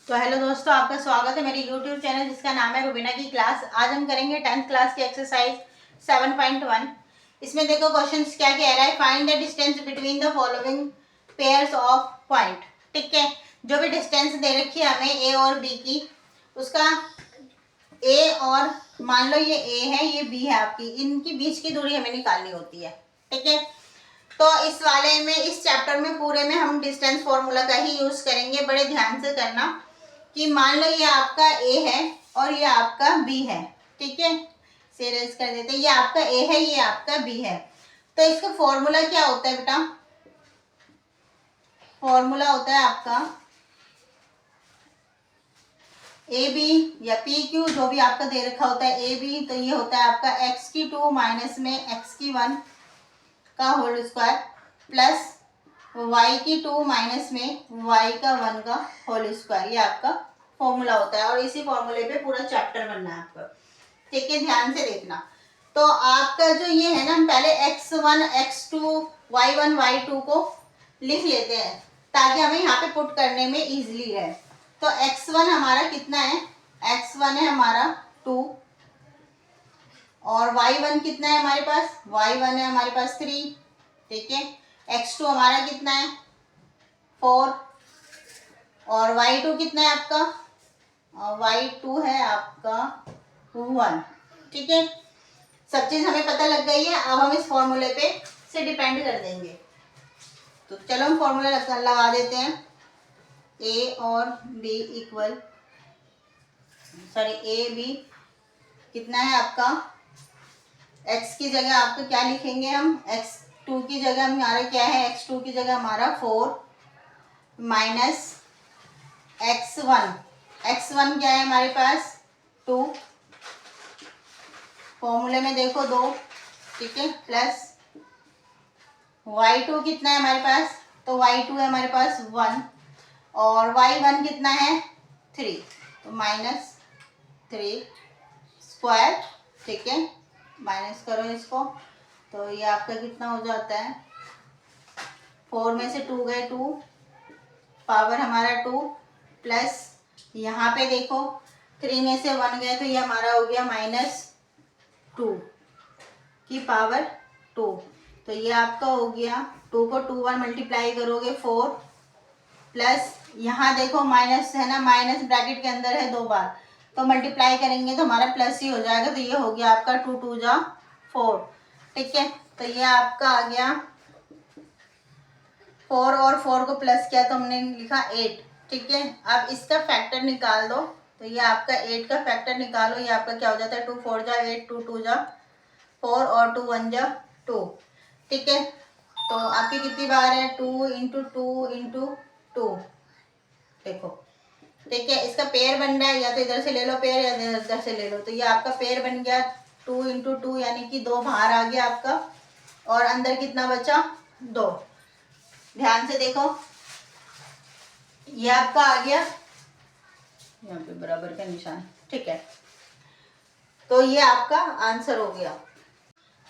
तो हेलो दोस्तों, आपका स्वागत है मेरे यूट्यूब चैनल जिसका नाम है रुबीना की क्लास। आज हम करेंगे 10th क्लास की एक्सरसाइज 7.1। इसमें देखो क्वेश्चंस क्या कह रहा है, find the distance between the following pairs of point. ठीक है, जो भी डिस्टेंस दे रखी है हमें ए और बी की, उसका ए और मान लो ये ए है, ये बी है आपकी, इनकी बीच की दूरी हमें निकालनी होती है। ठीक है, तो इस वाले में, इस चैप्टर में पूरे में हम डिस्टेंस फॉर्मूला का ही यूज करेंगे। बड़े ध्यान से करना कि मान लो ये आपका ए है और ये आपका बी है। ठीक है, सीरियस कर देते हैं, ये आपका ए है, ये आपका बी है। तो इसका फॉर्मूला क्या होता है बेटा? फॉर्मूला होता है आपका ए बी या पी क्यू, जो भी आपका दे रखा होता है ए बी, तो ये होता है आपका एक्स की 2 माइनस में एक्स की 1 का होल स्क्वायर प्लस y की 2 माइनस में y का 1 का होल स्क्वायर। ये आपका फॉर्मूला होता है और इसी फॉर्मूले पे पूरा चैप्टर बनना है आपका। ठीक है, ध्यान से देखना। तो आपका जो ये है ना, हम पहले x1 x2 y1 y2 को लिख लेते हैं ताकि हमें यहाँ पे पुट करने में इजीली रहे। तो x1 हमारा कितना है? x1 है हमारा 2 और y1 कितना है हमारे पास? y1 है हमारे पास 3। ठीक है, x2 हमारा कितना है? 4 और y2 कितना है आपका? y2 है आपका 1। ठीक है, सब चीज हमें पता लग गई है। अब हम इस फॉर्मूले पे से डिपेंड कर देंगे। तो चलो हम फॉर्मूला लगा देते हैं। a और b equal, sorry A B कितना है आपका? x की जगह आपको क्या लिखेंगे हम? x2 की जगह हमारा क्या है? x2 की जगह हमारा 4 माइनस x1 क्या है हमारे पास? 2। फॉर्मूले में देखो 2। ठीक है, प्लस y2 कितना है हमारे पास? तो y2 है हमारे पास 1 और y1 कितना है? 3। तो माइनस 3 स्क्वायर। ठीक है, माइनस करो इसको, तो ये आपका कितना हो जाता है? 4 में से 2 गए 2, पावर हमारा 2 प्लस यहाँ पे देखो 3 में से 1 गए तो ये हमारा हो गया -2 की पावर 2। तो ये आपका हो गया 2 को 2 बार मल्टीप्लाई करोगे 4 प्लस यहाँ देखो माइनस है ना, माइनस ब्रैकेट के अंदर है 2 बार, तो मल्टीप्लाई करेंगे तो हमारा प्लस ही हो जाएगा। तो ये हो गया आपका 2 2 जा 4। ठीक है, तो ये आपका आ गया 4 और 4 को प्लस किया तो हमने लिखा 8। ठीक है, अब इसका फैक्टर निकाल दो, तो ये आपका 8 का फैक्टर निकालो। ये आपका क्या हो जाता है? 2 4 जा 8, 2 2 जा 4 और 2 1 जा 2। ठीक है, तो आपकी कितनी बार है? 2 इंटू 2 इंटू 2। देखो, ठीक है, इसका पेयर बन रहा है, या तो इधर से ले लो पेयर या इधर से ले लो। तो ये आपका पेयर बन गया 2 इंटू 2, यानी कि 2 बाहर आ गया आपका और अंदर कितना बचा? 2। ध्यान से देखो, ये आपका आ गया यहाँ पे बराबर का निशान। ठीक है, तो ये आपका आंसर हो गया।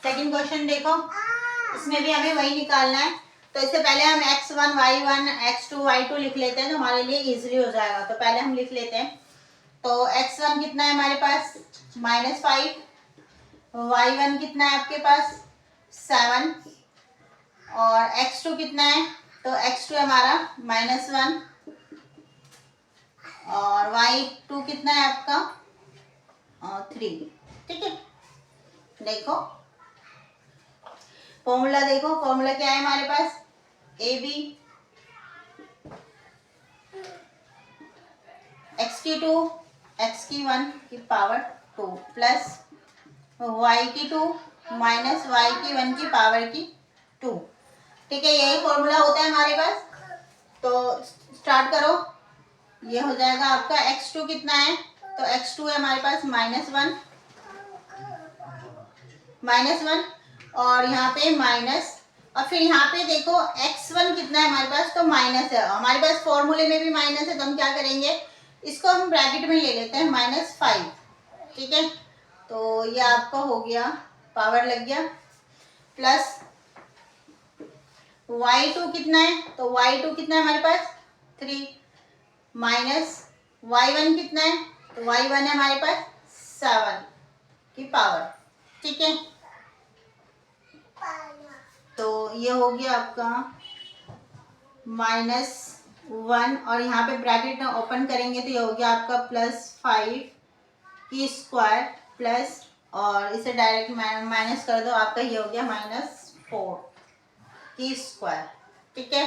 सेकंड क्वेश्चन देखो, इसमें भी हमें वही निकालना है। तो इससे पहले हम x1 y1 x2 y2 लिख लेते हैं तो हमारे लिए इजीली हो जाएगा। तो पहले हम लिख लेते हैं। तो x1 कितना है हमारे पास? -5। y1 कितना है आपके पास? 7 और x2 कितना है? तो x2 हमारा -1 और y2 कितना है आपका? 3। ठीक है, देखो फॉर्मूला, देखो फॉर्मूला क्या है हमारे पास? ए बी एक्स की 2 एक्स की 1 की पावर 2 प्लस y की 2 माइनस y की 1 की पावर की 2। ठीक है, यही फॉर्मूला होता है हमारे पास। तो स्टार्ट करो, ये हो जाएगा आपका x2 कितना है? तो x2 है हमारे पास -1 और यहाँ पे माइनस, और फिर यहाँ पे देखो x1 कितना है हमारे पास? तो माइनस है हमारे पास, फॉर्मूले में भी माइनस है, तो हम क्या करेंगे, इसको हम ब्रैकेट में ले लेते हैं -5। ठीक है, तो ये आपका हो गया, पावर लग गया, प्लस y2 कितना है? तो y2 कितना है हमारे पास? 3 माइनस y1 कितना है, तो y1 है हमारे पास 7 की पावर, ठीक है। तो ये हो गया आपका -1 और यहाँ पे ब्रैकेट ओपन करेंगे तो ये हो गया आपका +5 की स्क्वायर प्लस, और इसे डायरेक्ट माइनस कर दो, आपका ये हो गया -4 की स्क्वायर, ठीक है।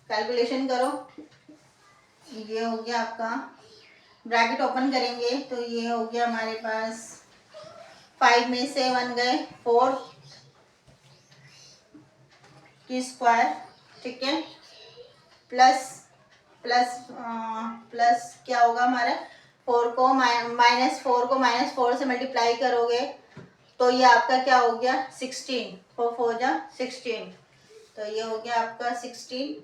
कैलकुलेशन करो, ये हो गया आपका, ब्रैकेट ओपन करेंगे तो ये हो गया हमारे पास 5 में से 1 गए 4 की स्क्वायर, ठीक है, प्लस प्लस प्लस क्या होगा हमारा, 4 को -4 को -4 से मल्टीप्लाई करोगे तो ये आपका क्या हो गया 16, 4 4 जा 16, तो ये हो गया आपका 16,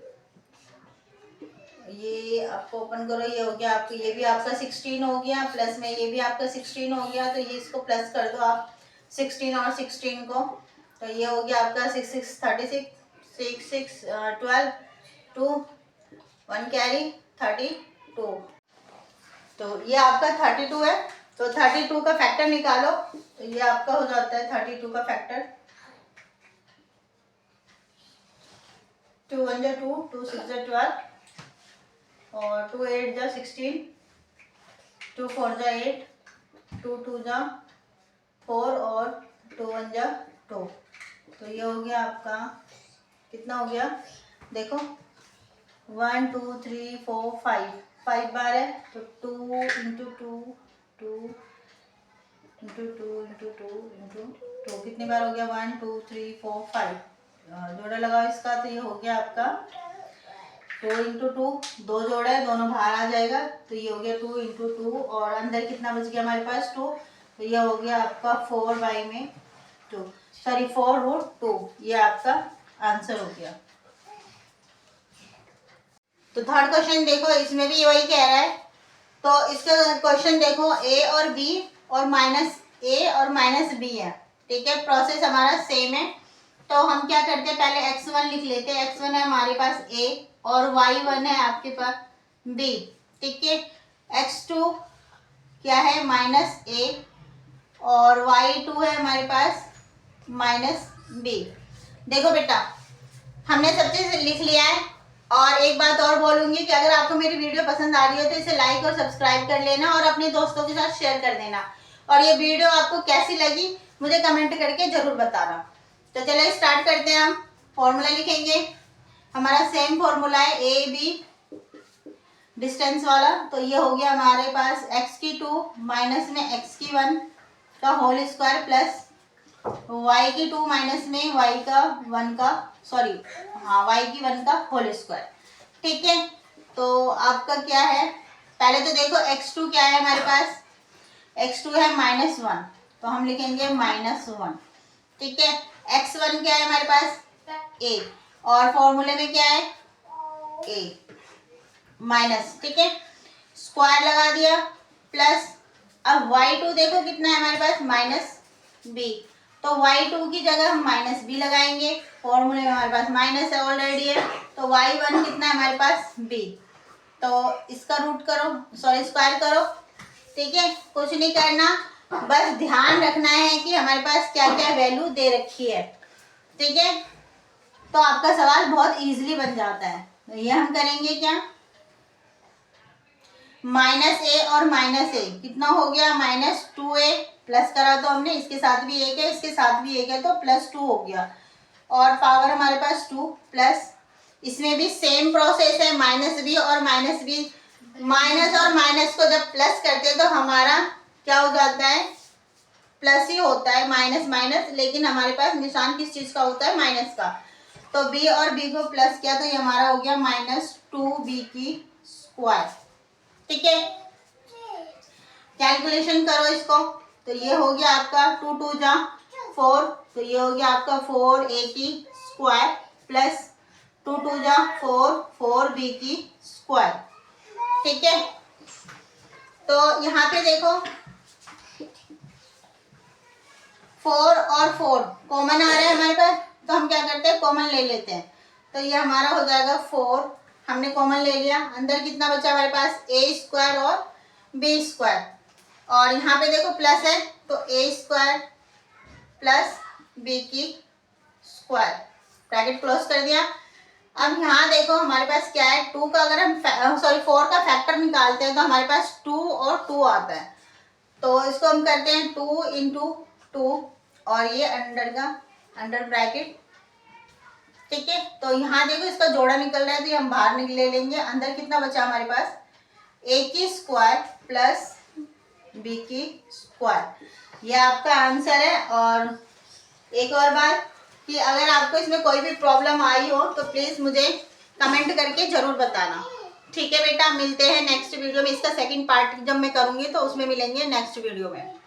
ये आपको ओपन करो, ये हो गया आपको, ये भी आपका 16 हो गया, प्लस में ये भी आपका 16 हो गया, तो ये इसको प्लस कर दो आप 16 और 16 को, तो ये हो गया आपका 6 6 36 6 6 12 2 1 कैरी 32, तो ये आपका 32 है, तो 32 का फैक्टर निकालो, तो ये आपका हो जाता है 32 का फैक्टर, 2 1 जा 2 2 6 जा 12 और 2 8 जा 16, 2 4 जा 8, 2 2 जा 4 और 2 1 जा 2, तो ये हो गया आपका कितना हो गया, देखो 1 2 3 4 5 बार है, तो 2 इंटू 2 2 इंटू 2 इंटू 2 इंटू 2 कितनी बार हो गया, 1 2 3 4 5, जोड़ा लगाओ इसका, तो ये हो गया आपका 2 इंटू 2, 2 जोड़ा है दोनों बाहर आ जाएगा, तो ये हो गया 2 इंटू 2 और अंदर कितना बच गया हमारे पास 2, तो ये हो गया आपका 4/2, सॉरी 4√2, ये आपका आंसर हो गया। तो थर्ड क्वेश्चन देखो, इसमें भी वही कह रहा है, तो इसका क्वेश्चन देखो a और b और -a और -b है, ठीक है, प्रोसेस हमारा सेम है, तो हम क्या करते हैं पहले x1 लिख लेते हैं, x1 है हमारे पास a और y1 है आपके पास b, ठीक है, x2 क्या है -a और y2 है हमारे पास -b। देखो बेटा हमने सब चीज लिख लिया है, और एक बात और बोलूंगी कि अगर आपको मेरी वीडियो पसंद आ रही हो तो इसे लाइक और सब्सक्राइब कर लेना और अपने दोस्तों के साथ शेयर कर देना, और ये वीडियो आपको कैसी लगी मुझे कमेंट करके जरूर बताना। तो चलो स्टार्ट करते हैं, हम फॉर्मूला लिखेंगे, हमारा सेम फॉर्मूला है ए बी डिस्टेंस वाला, तो ये हो गया हमारे पास x2 माइनस में x1 का whole square plus y2 minus में y1 का सॉरी y1 का होल स्क्वायर, ठीक है। तो आपका क्या है, पहले तो देखो x2 क्या है हमारे पास, x2 है -1, तो हम लिखेंगे -1, ठीक है, x1 क्या है हमारे पास a और फॉर्मूले में क्या है a माइनस, ठीक है, स्क्वायर लगा दिया प्लस, अब y2 देखो कितना है हमारे पास -b, तो y2 की जगह हम -b लगाएंगे, फॉर्मूले में हमारे पास माइनस है ऑलरेडी है, तो y1 कितना है हमारे पास b, तो इसका रूट करो सॉरी स्क्वायर करो, ठीक है, कुछ नहीं करना, बस ध्यान रखना है कि हमारे पास क्या क्या वैल्यू दे रखी है, ठीक है, तो आपका सवाल बहुत इजीली बन जाता है। तो ये हम करेंगे क्या, -a और -a कितना हो गया -2a, प्लस करा तो हमने, इसके साथ भी एक है इसके साथ भी एक है तो +2 हो गया, और पावर हमारे पास 2 प्लस, इसमें भी सेम प्रोसेस है, -b और -b, माइनस और माइनस को जब प्लस करते हैं तो हमारा क्या हो जाता है प्लस ही होता है, माइनस माइनस, लेकिन हमारे पास निशान किस चीज का होता है माइनस का, तो b और b को प्लस किया तो ये हमारा हो गया -2b की स्क्वायर, ठीक है, कैलकुलेशन करो इसको, तो ये हो गया आपका 2 2 जा 4, तो ये हो गया आपका 4a की स्क्वायर प्लस 2 2 जा 4 4b की स्क्वायर, ठीक है। तो यहाँ पे देखो 4 और 4 कॉमन आ रहा है हमारे पास, तो हम क्या करते हैं कॉमन ले लेते हैं, तो ये हमारा हो जाएगा 4, हमने कॉमन ले लिया, अंदर कितना बचा हमारे पास, ए स्क्वायर और बी स्क्वायर, और यहाँ पे देखो प्लस है तो ए स्क्वायर प्लस बी की स्क्वायर, ब्रैकेट क्लोज कर दिया। अब यहाँ देखो हमारे पास क्या है, 2 का अगर हम 4 का फैक्टर निकालते हैं तो हमारे पास 2 और 2 आता है, तो इसको हम करते हैं 2 इंटू 2 और ये अंडर ब्रैकेट, ठीक है। तो यहाँ देखो इसका जोड़ा निकल रहा है तो ये हम बाहर ले लेंगे, अंदर कितना बचा हमारे पास, ए की स्क्वायर प्लस बी की स्क्वायर, ये आपका आंसर है। और एक और बात कि अगर आपको इसमें कोई भी प्रॉब्लम आई हो तो प्लीज़ मुझे कमेंट करके ज़रूर बताना, ठीक है बेटा। मिलते हैं नेक्स्ट वीडियो में, इसका सेकंड पार्ट जब मैं करूँगी तो उसमें मिलेंगे नेक्स्ट वीडियो में।